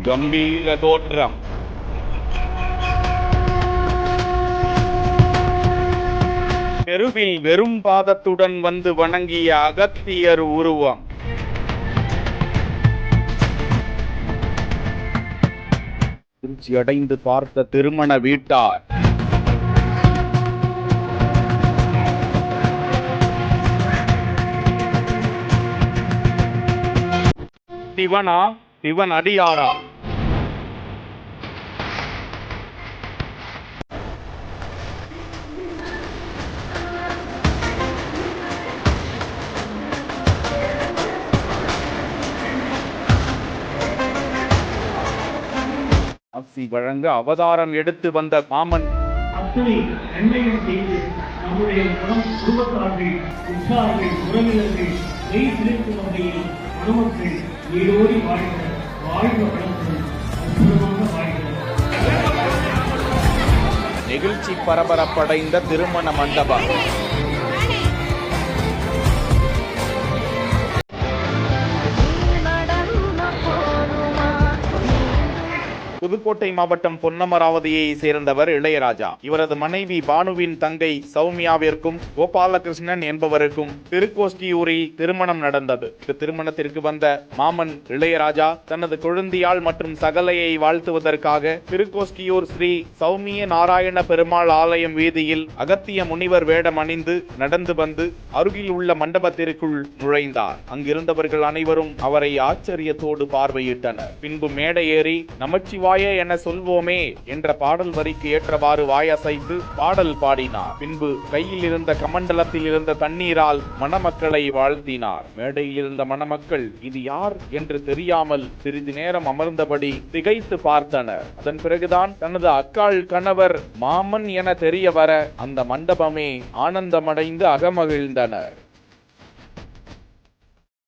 கம்பீர தோற்றம். தெருவில் வெறும் பாதத்துடன் வந்து வணங்கிய அகத்தியர் உருவம். திருச்சியடைந்து பார்த்த திருமண வீட்டார். சிவனா சிவன் அடியாரா? ஆசி வழங்க அவதாரம் எடுத்து வந்த மாமன். அத்தனை நன்மைகள் செய்து நம்முடைய குடும்பத்தார்கள், உற்றார்கள், உறவினர்கள் நெய் சிலிர்க்கும் வகையில் மணமக்கள் நீடோடி வாழ்க, வாழ்க வளர்ந்து அற்புதமாக வாழ்க. நெகிழ்ச்சி பரபரப்படைந்த திருமண மண்டபம். புதுக்கோட்டை மாவட்டம் பொன்னமராவதியை சேர்ந்தவர் இளையராஜா. இவரது மனைவி பானுவின் தங்கை சௌமியாவிற்கும் கோபாலகிருஷ்ணன் என்பவருக்கும் திருக்கோஷ்டியூரில் திருமணம் நடந்தது. இந்த திருமணத்திற்கு வந்த மாமன் இளையராஜா தனது கொழுந்தியாள் மற்றும் சகலையை வாழ்த்துவதற்காக திருக்கோஷ்டியூர் ஸ்ரீ சௌமிய நாராயண பெருமாள் ஆலயம் வீதியில் அகத்திய முனிவர் வேடம் அணிந்து நடந்து வந்து அருகில் உள்ள மண்டபத்திற்குள் நுழைந்தார். அங்கிருந்தவர்கள் அனைவரும் அவரை ஆச்சரியத்தோடு பார்வையிட்டனர். பின்பு மேடை ஏறி நமச்சிவாய என சொல்வோமே என்ற பாடல் வரிக்கு ஏற்றவாறு வாயசைத்து பாடல் பாடினார். பின்பு கையில் இருந்த கமண்டலத்தில் இருந்த தண்ணீரால் மணமக்களை வாழ்த்தினார். மேடையில் இருந்த மணமக்கள் இது யார் என்று தெரியாமல் சிறிது நேரம் அமர்ந்தபடி திகைத்து பார்த்தனர். அதன் பிறகுதான் தனது அக்காள் கணவர் மாமன் என தெரிய வர அந்த மண்டபமே ஆனந்தமடைந்து அகமகிழ்ந்தனர்.